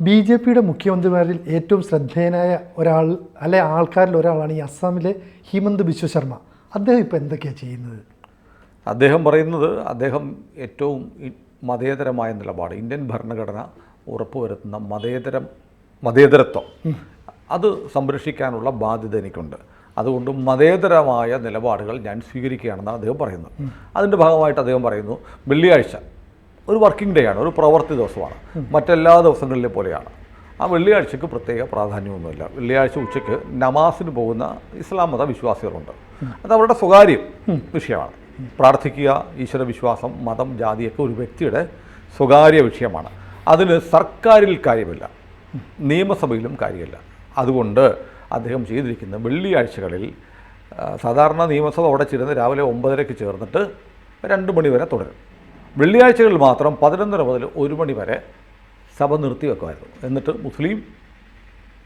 BJPയുടെ മുഖ്യമന്ത്രിമാരിൽ ഏറ്റവും ശ്രദ്ധേയനായ ഒരാൾ അല്ലെ ആൾക്കാരിൽ ഒരാളാണ് ഈ അസ്സാമിലെ ഹിമന്ത് ബിശ്വ ശർമ്മ. അദ്ദേഹം ഇപ്പോൾ എന്തൊക്കെയാണ് ചെയ്യുന്നത്? അദ്ദേഹം പറയുന്നത് അദ്ദേഹം ഏറ്റവും മതേതരമായ നിലപാട്, ഇന്ത്യൻ ഭരണഘടന ഉറപ്പുവരുത്തുന്ന മതേതരത്വം അത് സംരക്ഷിക്കാനുള്ള ബാധ്യത എനിക്കുണ്ട്. അതുകൊണ്ട് മതേതരമായ നിലപാടുകൾ ഞാൻ സ്വീകരിക്കുകയാണെന്നാണ് അദ്ദേഹം പറയുന്നത്. അതിൻ്റെ ഭാഗമായിട്ട് അദ്ദേഹം പറയുന്നു, വെള്ളിയാഴ്ച ഒരു വർക്കിംഗ് ഡേ ആണ്, ഒരു പ്രവൃത്തി ദിവസമാണ്, മറ്റെല്ലാ ദിവസങ്ങളിലെ പോലെയാണ്. ആ വെള്ളിയാഴ്ചക്ക് പ്രത്യേക പ്രാധാന്യമൊന്നുമില്ല. വെള്ളിയാഴ്ച ഉച്ചയ്ക്ക് നമാസിന് പോകുന്ന ഇസ്ലാം മത വിശ്വാസികളുണ്ട്. അത് അവരുടെ സ്വകാര്യ വിഷയമാണ്. പ്രാർത്ഥിക്കുക, ഈശ്വര വിശ്വാസം, മതം, ജാതിയൊക്കെ ഒരു വ്യക്തിയുടെ സ്വകാര്യ വിഷയമാണ്. അതിന് സർക്കാരിൽ കാര്യമില്ല, നിയമസഭയിലും കാര്യമില്ല. അതുകൊണ്ട് അദ്ദേഹം ചെയ്തിരിക്കുന്ന വെള്ളിയാഴ്ചകളിൽ സാധാരണ നിയമസഭ അവിടെ ചേരുന്നത് രാവിലെ 9:30 ചേർന്നിട്ട് 2 മണി വരെ തുടരും. വെള്ളിയാഴ്ചകളിൽ മാത്രം 11:30 മുതൽ 1 മണി വരെ സഭ നിർത്തിവെക്കുമായിരുന്നു. എന്നിട്ട് മുസ്ലിം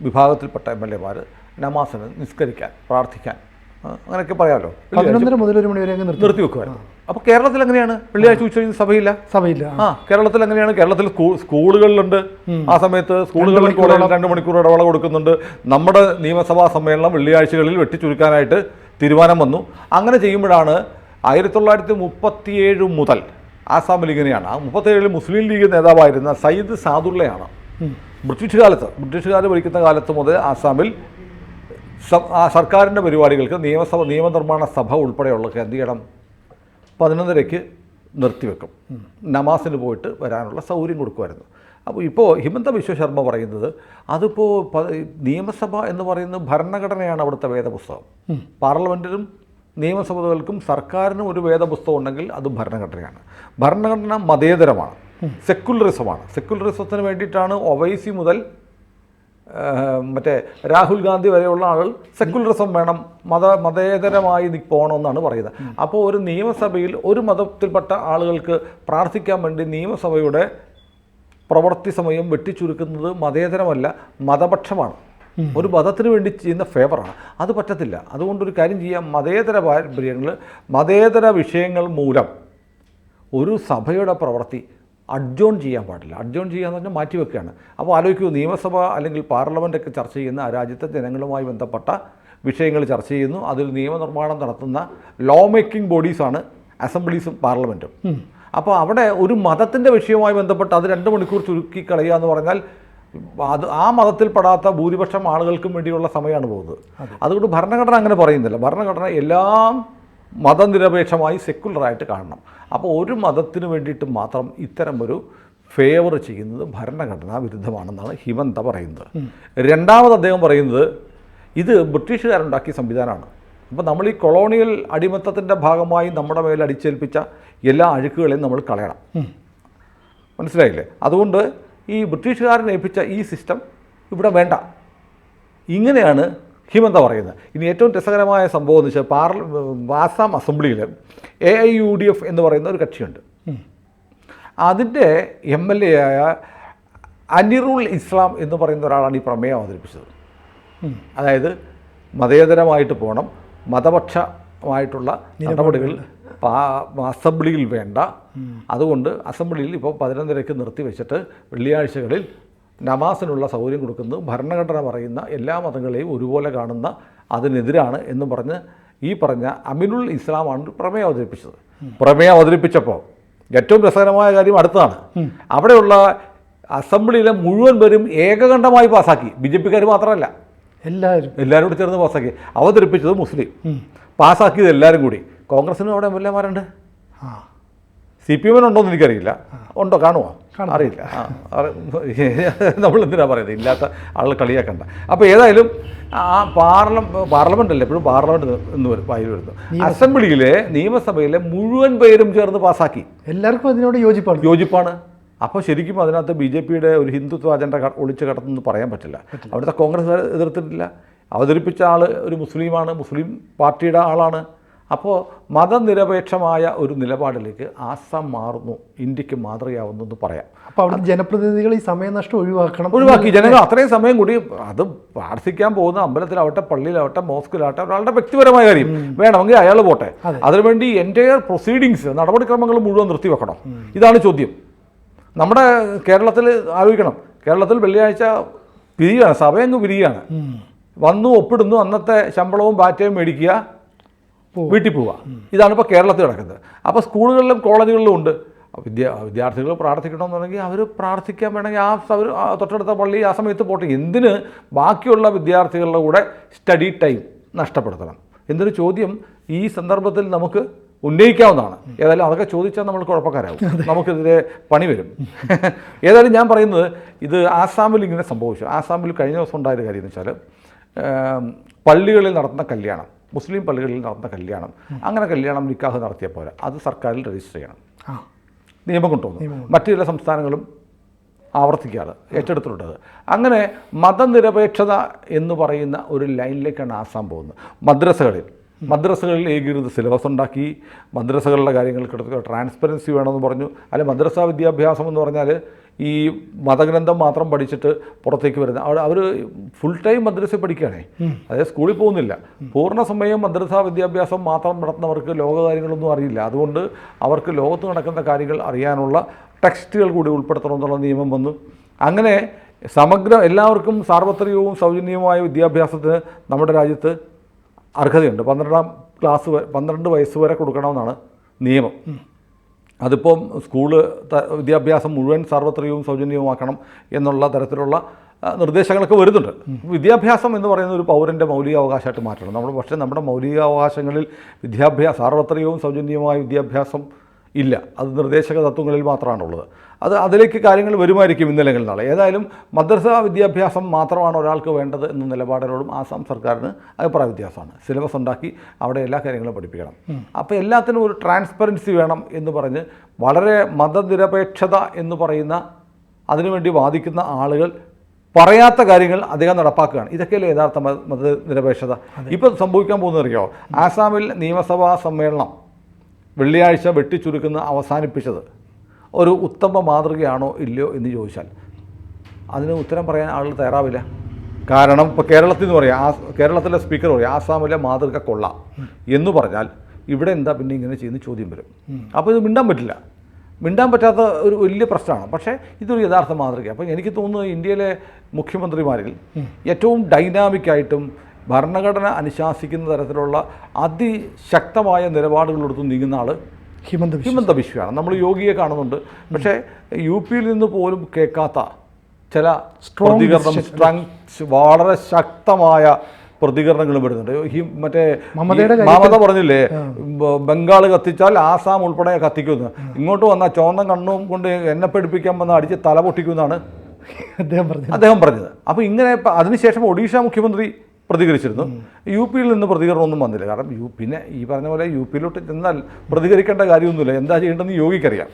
വിഭാഗത്തിൽപ്പെട്ട MLA-മാർ നമാസിന് നിസ്കരിക്കാൻ, പ്രാർത്ഥിക്കാൻ, അങ്ങനെയൊക്കെ പറയാമല്ലോ, 11:30 മുതൽ 1 മണി വരെ നിർത്തിവെക്കുമായിരുന്നു. അപ്പോൾ കേരളത്തിൽ എങ്ങനെയാണ്? വെള്ളിയാഴ്ച ഉച്ച കഴിഞ്ഞ് സഭയില്ല. കേരളത്തിൽ എങ്ങനെയാണ്? കേരളത്തിൽ സ്കൂളുകളിലുണ്ട്. ആ സമയത്ത് സ്കൂളുകളിൽ 2 മണിക്കൂർ ഇടവേള കൊടുക്കുന്നുണ്ട്. നമ്മുടെ നിയമസഭാ സമ്മേളനം വെള്ളിയാഴ്ചകളിൽ വെട്ടിച്ചുരുക്കാനായിട്ട് തീരുമാനം വന്നു. അങ്ങനെ ചെയ്യുമ്പോഴാണ് 1937 മുതൽ ആസാമിൽ ഇങ്ങനെയാണ്. ആ 37 മുസ്ലിം ലീഗ് നേതാവായിരുന്ന സയ്യിദ് സാദുള്ളയാണ് ബ്രിട്ടീഷുകാർ ഭരിക്കുന്ന കാലത്ത് മുതൽ ആസാമിൽ സർക്കാരിൻ്റെ പരിപാടികൾക്ക് നിയമനിർമ്മാണ സഭ ഉൾപ്പെടെയുള്ളതൊക്കെ എന്ത് ചെയ്യണം, 11:30 നിർത്തിവെക്കും. നമാസിന് പോയിട്ട് വരാനുള്ള സൗകര്യം കൊടുക്കുമായിരുന്നു. അപ്പോൾ ഇപ്പോൾ ഹിമന്ത ബിശ്വ ശർമ്മ പറയുന്നത് അതിപ്പോൾ നിയമസഭ എന്ന് പറയുന്നത് ഭരണഘടനയാണ് അവിടുത്തെ വേദപുസ്തകം. പാർലമെൻറ്റിലും നിയമസഭകൾക്കും സർക്കാരിനും ഒരു വേദപുസ്തകം ഉണ്ടെങ്കിൽ അത് ഭരണഘടനയാണ്. ഭരണഘടന മതേതരമാണ്, സെക്കുലറിസമാണ്. സെക്കുലറിസത്തിന് വേണ്ടിയിട്ടാണ് ഒവൈസി മുതൽ മറ്റേ രാഹുൽ ഗാന്ധി വരെയുള്ള ആളുകൾ സെക്കുലറിസം വേണം, മതേതരമായി പോകണമെന്നാണ് പറയുന്നത്. അപ്പോൾ ഒരു നിയമസഭയിൽ ഒരു മതത്തിൽപ്പെട്ട ആളുകൾക്ക് പ്രാർത്ഥിക്കാൻ വേണ്ടി നിയമസഭയുടെ പ്രവൃത്തി സമയം വെട്ടിച്ചുരുക്കുന്നത് മതേതരമല്ല, മതപക്ഷമാണ്. ഒരു മതത്തിന് വേണ്ടി ചെയ്യുന്ന ഫേവറാണ്. അത് പറ്റത്തില്ല. അതുകൊണ്ടൊരു കാര്യം ചെയ്യാം, മതേതര വിഷയങ്ങൾ മൂലം ഒരു സഭയുടെ പ്രവൃത്തി അഡ്ജോൺ ചെയ്യാൻ പാടില്ല. അഡ്ജോൺ ചെയ്യാന്ന് പറഞ്ഞാൽ മാറ്റിവെക്കുകയാണ്. അപ്പോൾ ആലോചിക്കൂ, നിയമസഭ അല്ലെങ്കിൽ പാർലമെൻറ്റൊക്കെ ചർച്ച ചെയ്യുന്ന ആ രാജ്യത്തെ ജനങ്ങളുമായി ബന്ധപ്പെട്ട വിഷയങ്ങൾ ചർച്ച ചെയ്യുന്നു. അതിൽ നിയമനിർമ്മാണം നടത്തുന്ന ലോ മേക്കിംഗ് ബോഡീസാണ് അസംബ്ലീസും പാർലമെൻറ്റും. അപ്പോൾ അവിടെ ഒരു മതത്തിൻ്റെ വിഷയവുമായി ബന്ധപ്പെട്ട് അത് 2 മണിക്കൂർ ചുരുക്കി കളയുക എന്ന് പറഞ്ഞാൽ അത് ആ മതത്തിൽപ്പെടാത്ത ഭൂരിപക്ഷം ആളുകൾക്കും വേണ്ടിയുള്ള സമയമാണ് പോകുന്നത്. അതുകൊണ്ട് ഭരണഘടന അങ്ങനെ പറയുന്നില്ല. ഭരണഘടന എല്ലാം മതനിരപേക്ഷമായി സെക്കുലറായിട്ട് കാണണം. അപ്പോൾ ഒരു മതത്തിന് വേണ്ടിയിട്ട് മാത്രം ഇത്തരം ഒരു ഫേവർ ചെയ്യുന്നത് ഭരണഘടനാ വിരുദ്ധമാണെന്നാണ് ഹിമന്ത പറയുന്നത്. രണ്ടാമത് അദ്ദേഹം പറയുന്നത് ഇത് ബ്രിട്ടീഷുകാരുണ്ടാക്കിയ സംവിധാനമാണ്. അപ്പോൾ നമ്മൾ ഈ കൊളോണിയൽ അടിമത്തത്തിൻ്റെ ഭാഗമായി നമ്മുടെ മേൽ അടിച്ചേൽപ്പിച്ച എല്ലാ അഴുക്കുകളെയും നമ്മൾ കളയണം. മനസ്സിലായില്ലേ? അതുകൊണ്ട് ഈ ബ്രിട്ടീഷുകാരനെ ഏൽപ്പിച്ച ഈ സിസ്റ്റം ഇവിടെ വേണ്ട. ഇങ്ങനെയാണ് ഹിമന്ത പറയുന്നത്. ഇനി ഏറ്റവും രസകരമായ സംഭവം എന്ന് വെച്ചാൽ ആസാം അസംബ്ലിയിൽ AIUDF എന്ന് പറയുന്ന ഒരു കക്ഷിയുണ്ട്. അതിൻ്റെ MLA ആയ അനിറുൾ ഇസ്ലാം എന്ന് പറയുന്ന ഒരാളാണ് ഈ പ്രമേയം അവതരിപ്പിച്ചത്. അതായത് മതേതരമായിട്ട് പോകണം, മതപക്ഷമായിട്ടുള്ള നടപടികൾ അസംബ്ലിയിൽ വേണ്ട. അതുകൊണ്ട് അസംബ്ലിയിൽ ഇപ്പോൾ 11:30 നിർത്തിവെച്ചിട്ട് വെള്ളിയാഴ്ചകളിൽ നമാസിനുള്ള സൗകര്യം കൊടുക്കുന്നത് ഭരണഘടന പറയുന്ന എല്ലാ മതങ്ങളെയും ഒരുപോലെ കാണുന്ന അതിനെതിരാണ് എന്ന് പറഞ്ഞ് ഈ പറഞ്ഞ അമിനുൾ ഇസ്ലാമാണ് പ്രമേയം അവതരിപ്പിച്ചത്. പ്രമേയം അവതരിപ്പിച്ചപ്പോൾ ഏറ്റവും രസകരമായ കാര്യം അടുത്തതാണ്. അവിടെയുള്ള അസംബ്ലിയിലെ മുഴുവൻ പേരും ഏകകണ്ഠമായി പാസ്സാക്കി. BJPക്കാർ മാത്രമല്ല, എല്ലാവരും കൂടി ചേർന്ന് പാസ്സാക്കി. അവതരിപ്പിച്ചത് മുസ്ലിം, പാസ്സാക്കിയത് എല്ലാവരും കൂടി. കോൺഗ്രസിനും അവിടെ MLA-മാരുണ്ട്. CPM-നുണ്ടോ എന്ന് എനിക്കറിയില്ല. ഉണ്ടോ? കാണുമോ? അറിയില്ല. നമ്മളെന്തിനാ പറയുന്നത്, ഇല്ലാത്ത ആളുകൾ കളിയാക്കണ്ട. അപ്പോൾ ഏതായാലും ആ പാർലമെൻ്റ് അല്ലേ എപ്പോഴും പാർലമെൻറ്റ് എന്ന് വായിൽ വരുന്നു. അസംബ്ലിയിലെ നിയമസഭയിലെ മുഴുവൻ പേരും ചേർന്ന് പാസ്സാക്കി. എല്ലാവർക്കും അതിനോട് യോജിപ്പാണ്. അപ്പോൾ ശരിക്കും അതിനകത്ത് BJPയുടെ ഒരു ഹിന്ദുത്വ അജണ്ട ഒളിച്ചു കിടന്നെന്ന് പറയാൻ പറ്റില്ല. അവിടുത്തെ കോൺഗ്രസ് എതിർത്തിട്ടില്ല. അവതരിപ്പിച്ച ആൾ ഒരു മുസ്ലിമാണ്, മുസ്ലിം പാർട്ടിയുടെ ആളാണ്. അപ്പോൾ മതനിരപേക്ഷമായ ഒരു നിലപാടിലേക്ക് ആസാം മാറുന്നു, ഇന്ത്യക്ക് മാതൃകയാവുന്നു എന്ന് പറയാം. അപ്പോൾ അവിടെ ജനപ്രതിനിധികൾ ഈ സമയനഷ്ടം ഒഴിവാക്കി ജനങ്ങൾ അത്രയും സമയം കൂടി അത് പ്രാർത്ഥിക്കാൻ പോകുന്ന അമ്പലത്തിലാവട്ടെ, പള്ളിയിലാവട്ടെ, മോസ്കിലാവട്ടെ, ഒരാളുടെ വ്യക്തിപരമായ കാര്യം വേണമെങ്കിൽ അയാൾ പോട്ടെ. അതിനുവേണ്ടി എൻ്റയർ പ്രൊസീഡിങ്സ്, നടപടിക്രമങ്ങൾ മുഴുവൻ നിർത്തിവെക്കണം. ഇതാണ് ചോദ്യം. നമ്മുടെ കേരളത്തിൽ ആലോചിക്കണം, കേരളത്തിൽ വെള്ളിയാഴ്ച പിരിയാണ്, സഭയങ്ങ് പിരിയാണ്. വന്നു ഒപ്പിടുന്നു, അന്നത്തെ ശമ്പളവും ബാറ്റയും മേടിക്കുക, വീട്ടിൽ പോവുക. ഇതാണ് ഇപ്പോൾ കേരളത്തിൽ നടക്കുന്നത്. അപ്പോൾ സ്കൂളുകളിലും കോളേജുകളിലും ഉണ്ട്. വിദ്യാർത്ഥികൾ പ്രാർത്ഥിക്കണമെന്നുണ്ടെങ്കിൽ അവർ പ്രാർത്ഥിക്കാൻ വേണമെങ്കിൽ അവർ തൊട്ടടുത്ത പള്ളി ആ സമയത്ത് പോട്ടെ. എന്തിന് ബാക്കിയുള്ള വിദ്യാർത്ഥികളുടെ കൂടെ സ്റ്റഡി ടൈം നഷ്ടപ്പെടുത്തണം എന്നൊരു ചോദ്യം ഈ സന്ദർഭത്തിൽ നമുക്ക് ഉന്നയിക്കാവുന്നതാണ്. ഏതായാലും അതൊക്കെ ചോദിച്ചാൽ നമ്മൾ കുഴപ്പക്കാരാവും, നമുക്കെതിരെ പണി വരും. ഏതായാലും ഞാൻ പറയുന്നത്, ഇത് ആസാമിൽ ഇങ്ങനെ സംഭവിച്ചു. ആസാമിൽ കഴിഞ്ഞ ദിവസം ഉണ്ടായൊരു കാര്യം എന്ന് വെച്ചാൽ, പള്ളികളിൽ നടത്തുന്ന കല്യാണം, മുസ്ലിം പള്ളികളിൽ നടത്തുന്ന കല്യാണം, അങ്ങനെ കല്യാണം നിക്കാഹ് നടത്തിയ പോലെ അത് സർക്കാരിൽ രജിസ്റ്റർ ചെയ്യണം, നിയമം കൊണ്ടുവന്നു. മറ്റു ചില സംസ്ഥാനങ്ങളും ആവർത്തിക്കാറ്, ഏറ്റെടുത്തിട്ടുള്ളത്. അങ്ങനെ മതനിരപേക്ഷത എന്ന് പറയുന്ന ഒരു ലൈനിലേക്കാണ് ആസാം പോകുന്നത്. മദ്രസകളിൽ ഏകീകൃത സിലബസ് ഉണ്ടാക്കി, മദ്രസകളുടെ കാര്യങ്ങൾക്ക് ട്രാൻസ്പെറൻസി വേണമെന്ന് പറഞ്ഞു. അല്ലെ, മദ്രസ വിദ്യാഭ്യാസം എന്ന് പറഞ്ഞാൽ ഈ മതഗ്രന്ഥം മാത്രം പഠിച്ചിട്ട് പുറത്തേക്ക് വരുന്ന അവർ ഫുൾ ടൈം മദ്രസയിൽ പഠിക്കുകയാണേ, അതായത് സ്കൂളിൽ പോകുന്നില്ല. പൂർണ്ണസമയം മദ്രസ വിദ്യാഭ്യാസം മാത്രം നടത്തുന്നവർക്ക് ലോകകാര്യങ്ങളൊന്നും അറിയില്ല. അതുകൊണ്ട് അവർക്ക് ലോകത്ത് നടക്കുന്ന കാര്യങ്ങൾ അറിയാനുള്ള ടെക്സ്റ്റുകൾ കൂടി ഉൾപ്പെടുത്തണമെന്നുള്ള നിയമം വന്നു. അങ്ങനെ എല്ലാവർക്കും സാർവത്രികവും സൗജന്യവുമായ വിദ്യാഭ്യാസത്തിന് നമ്മുടെ രാജ്യത്ത് അർഹതയുണ്ട്. 12 വയസ്സ് വരെ കൊടുക്കണമെന്നാണ് നിയമം. അതിപ്പം സ്കൂള് വിദ്യാഭ്യാസം മുഴുവൻ സാർവത്രികവും സൗജന്യവുമാക്കണം എന്നുള്ള തരത്തിലുള്ള നിർദ്ദേശങ്ങളൊക്കെ വരുന്നുണ്ട്. വിദ്യാഭ്യാസം എന്ന് പറയുന്ന ഒരു പൗരൻ്റെ മൗലികാവകാശമായിട്ട് മാറ്റണം പക്ഷേ നമ്മുടെ മൗലികാവകാശങ്ങളിൽ സാർവത്രികവും സൗജന്യവുമായ വിദ്യാഭ്യാസം ഇല്ല. അത് നിർദ്ദേശക തത്വങ്ങളിൽ മാത്രമാണുള്ളത്. അതിലേക്ക് കാര്യങ്ങൾ വരുമായിരിക്കും ഇന്നല്ലെങ്കിൽ നാളെ. ഏതായാലും മദ്രസ വിദ്യാഭ്യാസം മാത്രമാണ് ഒരാൾക്ക് വേണ്ടത് എന്ന നിലപാടിനോടും ആസാം സർക്കാരിന് അഭിപ്രായ വ്യത്യാസമാണ്. സിലബസ് ഉണ്ടാക്കി അവിടെ എല്ലാ കാര്യങ്ങളും പഠിപ്പിക്കണം. അപ്പോൾ എല്ലാത്തിനും ഒരു ട്രാൻസ്പെറൻസി വേണം എന്ന് പറഞ്ഞ് വളരെ മതനിരപേക്ഷത എന്ന് പറയുന്ന അതിനുവേണ്ടി വാദിക്കുന്ന ആളുകൾ പറയാത്ത കാര്യങ്ങൾ അദ്ദേഹം നടപ്പാക്കുകയാണ്. ഇതൊക്കെയല്ലേ യഥാർത്ഥ മതനിരപേക്ഷത. ഇപ്പോൾ സംഭവിക്കാൻ പോകുന്നതറിയോ, ആസാമിൽ നിയമസഭാ സമ്മേളനം വെള്ളിയാഴ്ച വെട്ടിച്ചുരുക്കുന്ന അവസാനിപ്പിച്ചത് ഒരു ഉത്തമ മാതൃകയാണോ ഇല്ലയോ എന്ന് ചോദിച്ചാൽ അതിന് ഉത്തരം പറയാൻ ആളുകൾ തയ്യാറാവില്ല. കാരണം ഇപ്പോൾ കേരളത്തിൽ നിന്ന് പറയാം, കേരളത്തിലെ സ്പീക്കർ പറയും ആസാമിലെ മാതൃക കൊള്ളാം എന്ന് പറഞ്ഞാൽ ഇവിടെ എന്താ പിന്നെ ഇങ്ങനെ ചെയ്യുന്ന ചോദ്യം വരും. അപ്പോൾ ഇത് മിണ്ടാൻ പറ്റാത്ത ഒരു വലിയ പ്രശ്നമാണ്. പക്ഷേ ഇതൊരു യഥാർത്ഥ മാതൃക. അപ്പോൾ എനിക്ക് തോന്നുന്നത് ഇന്ത്യയിലെ മുഖ്യമന്ത്രിമാരിൽ ഏറ്റവും ഡൈനാമിക്കായിട്ടും ഭരണഘടന അനുശാസിക്കുന്ന തരത്തിലുള്ള അതിശക്തമായ നിലപാടുകളെടുത്ത് നീങ്ങുന്ന ആൾ ഹിമന്ത ബിശ്വയാണ്. നമ്മൾ യോഗിയെ കാണുന്നുണ്ട്, പക്ഷേ യു പിയിൽ നിന്ന് പോലും കേൾക്കാത്ത ചില പ്രതികരണം, വളരെ ശക്തമായ പ്രതികരണങ്ങളും വരുന്നുണ്ട്. മറ്റേ മമത പറഞ്ഞില്ലേ, ബംഗാൾ കത്തിച്ചാൽ ആസാം ഉൾപ്പെടെ കത്തിക്കുമെന്ന്. ഇങ്ങോട്ട് വന്നാൽ ചുവന്ന കണ്ണും കൊണ്ട് എന്നെ പഠിപ്പിക്കാൻ വന്ന് അടിച്ച് തല പൊട്ടിക്കുമെന്നാണ് അദ്ദേഹം പറഞ്ഞത്. അപ്പോൾ ഇങ്ങനെ അതിനുശേഷം ഒഡീഷ മുഖ്യമന്ത്രി പ്രതികരിച്ചിരുന്നു. യു പിയിൽ നിന്ന് പ്രതികരണമൊന്നും വന്നില്ല. കാരണം പിന്നെ ഈ പറഞ്ഞ പോലെ യു പിയിലോട്ട് ചെന്നാൽ പ്രതികരിക്കേണ്ട കാര്യമൊന്നുമില്ല, എന്താ ചെയ്യേണ്ടതെന്ന് യോഗിക്കറിയാം.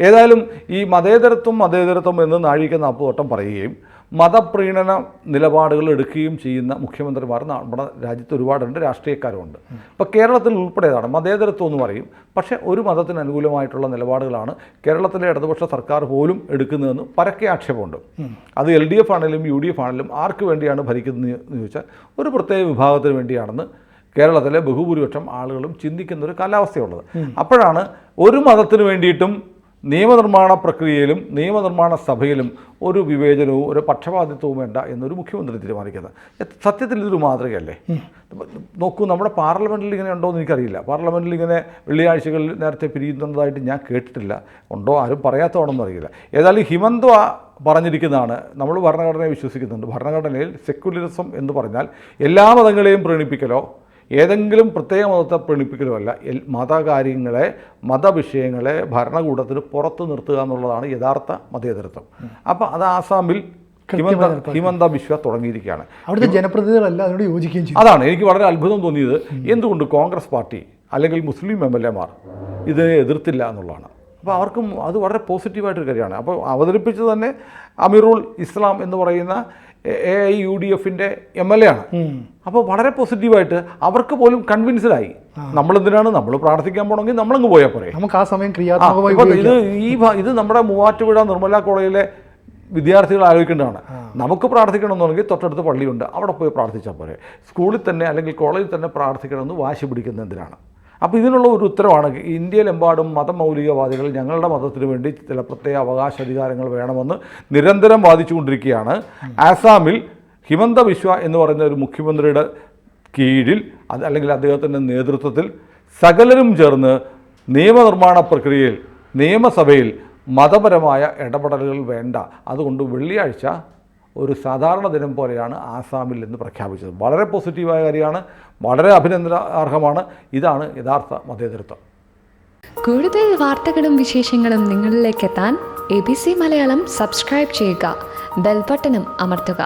ഏതായാലും ഈ മതേതരത്വം എന്ന് നാഴിക 40 വട്ടം പറയുകയും മതപ്രീണന നിലപാടുകൾ എടുക്കുകയും ചെയ്യുന്ന മുഖ്യമന്ത്രിമാർ നമ്മുടെ രാജ്യത്ത് ഒരുപാടുണ്ട്, രാഷ്ട്രീയക്കാരുമുണ്ട്. ഇപ്പോൾ കേരളത്തിൽ ഉൾപ്പെടെയാണ് മതേതരത്വം എന്ന് പറയും, പക്ഷേ ഒരു മതത്തിന് അനുകൂലമായിട്ടുള്ള നിലപാടുകളാണ് കേരളത്തിലെ ഇടതുപക്ഷ സർക്കാർ പോലും എടുക്കുന്നതെന്ന് പരക്കെ ആക്ഷേപമുണ്ട്. അത് LDF ആണെങ്കിലും UDF ആണെങ്കിലും ആർക്ക് വേണ്ടിയാണ് ഭരിക്കുന്നത് എന്ന് ചോദിച്ചാൽ ഒരു പ്രത്യേക വിഭാഗത്തിന് വേണ്ടിയാണെന്ന് കേരളത്തിലെ ബഹുഭൂരിപക്ഷം ആളുകളും ചിന്തിക്കുന്നൊരു കാലാവസ്ഥയുള്ളത്. അപ്പോഴാണ് ഒരു മതത്തിന് വേണ്ടിയിട്ടും നിയമനിർമ്മാണ പ്രക്രിയയിലും നിയമനിർമ്മാണ സഭയിലും ഒരു വിവേചനവും ഒരു പക്ഷപാതിത്വവും വേണ്ട എന്നൊരു മുഖ്യമന്ത്രി തീരുമാനിക്കുന്നത്. സത്യത്തിൽ ഇതൊരു മാതൃകയല്ലേ? നോക്കൂ, നമ്മുടെ പാർലമെൻറ്റിൽ ഇങ്ങനെ ഉണ്ടോ എന്ന് എനിക്കറിയില്ല. പാർലമെൻറ്റിൽ ഇങ്ങനെ വെള്ളിയാഴ്ചകളിൽ നേരത്തെ പിരിയുന്നതായിട്ട് ഞാൻ കേട്ടിട്ടില്ല. ഉണ്ടോ, ആരും പറയാത്തതാണെന്ന് അറിയില്ല. ഏതായാലും ഹിമന്ത പറഞ്ഞിരിക്കുന്നതാണ്, നമ്മൾ ഭരണഘടനയെ വിശ്വസിക്കുന്നുണ്ട്. ഭരണഘടനയിൽ സെക്യുലറിസം എന്ന് പറഞ്ഞാൽ എല്ലാ മതങ്ങളെയും പ്രീണിപ്പിക്കലോ ഏതെങ്കിലും പ്രത്യേക മതത്തെ പ്രീണിപ്പിക്കലോ അല്ല, മതകാര്യങ്ങളെ മതവിഷയങ്ങളെ ഭരണകൂടത്തിന് പുറത്ത് നിർത്തുക എന്നുള്ളതാണ് യഥാർത്ഥ മതേതരത്വം. അപ്പോൾ അത് ആസാമിൽ ഹിമന്ത ബിശ്വ തുടങ്ങിയിരിക്കുകയാണ്. അവിടുത്തെ ജനപ്രതിനിധികളല്ല അതിനോട് യോജിക്കുകയും ചെയ്യും. അതാണ് എനിക്ക് വളരെ അത്ഭുതം തോന്നിയത്. എന്തുകൊണ്ട് കോൺഗ്രസ് പാർട്ടി അല്ലെങ്കിൽ മുസ്ലിം MLA മാർ ഇതിനെ എതിർത്തില്ല എന്നുള്ളതാണ്. അപ്പോൾ അവർക്കും അത് വളരെ പോസിറ്റീവായിട്ടൊരു കാര്യമാണ്. അപ്പോൾ അവതരിപ്പിച്ചത് തന്നെ അമീറുൽ ഇസ്ലാം എന്ന് പറയുന്ന AIUDFൻ്റെ MLA ആണ്. അപ്പോൾ വളരെ പോസിറ്റീവായിട്ട് അവർക്ക് പോലും കൺവിൻസ്ഡായി. നമ്മളെന്തിനാണ്, നമ്മൾ പ്രാർത്ഥിക്കാൻ പോകണമെങ്കിൽ നമ്മളങ്ങ് പോയാൽ പോരെ, നമുക്ക് ആ സമയം ക്രിയാത്മകമായി. ഇത് നമ്മുടെ മൂവാറ്റുപുഴ നിർമ്മല കോളേജിലെ വിദ്യാർത്ഥികൾ ആലോചിക്കേണ്ടതാണ്. നമുക്ക് പ്രാർത്ഥിക്കണമെന്നുണ്ടെങ്കിൽ തൊട്ടടുത്ത് പള്ളിയുണ്ട്, അവിടെ പോയി പ്രാർത്ഥിച്ചാൽ പോരെ. സ്കൂളിൽ തന്നെ അല്ലെങ്കിൽ കോളേജിൽ തന്നെ പ്രാർത്ഥിക്കണമെന്ന് വാശി പിടിക്കുന്ന എന്തിനാണ്? അപ്പോൾ ഇതിനുള്ള ഒരു ഉത്തരവാണ് ഇന്ത്യയിലെമ്പാടും മതമൗലികവാദികൾ ഞങ്ങളുടെ മതത്തിന് വേണ്ടി ചില പ്രത്യേക അവകാശാധികാരങ്ങൾ വേണമെന്ന് നിരന്തരം വാദിച്ചുകൊണ്ടിരിക്കുകയാണ്. ആസാമിൽ ഹിമന്ത ബിശ്വ എന്ന് പറയുന്ന ഒരു മുഖ്യമന്ത്രിയുടെ കീഴിൽ അല്ലെങ്കിൽ അദ്ദേഹത്തിൻ്റെ നേതൃത്വത്തിൽ സകലരും ചേർന്ന് നിയമനിർമ്മാണ പ്രക്രിയയിൽ നിയമസഭയിൽ മതപരമായ ഇടപെടലുകൾ വേണ്ട, അതുകൊണ്ട് വെള്ളിയാഴ്ച ഒരു സാധാരണ ദിനം പോലെയാണ് ആസാമിൽ എന്ന് പ്രഖ്യാപിച്ചത്. വളരെ പോസിറ്റീവായ കാര്യമാണ്, വളരെ അഭിനന്ദനാർഹമാണ്. ഇതാണ് യഥാർത്ഥ മതേതരത്വം. കൂടുതൽ വാർത്തകളും വിശേഷങ്ങളും നിങ്ങളിലേക്ക് എത്താൻ ABC മലയാളം സബ്സ്ക്രൈബ് ചെയ്യുക, ബെൽ ബട്ടണും അമർത്തുക.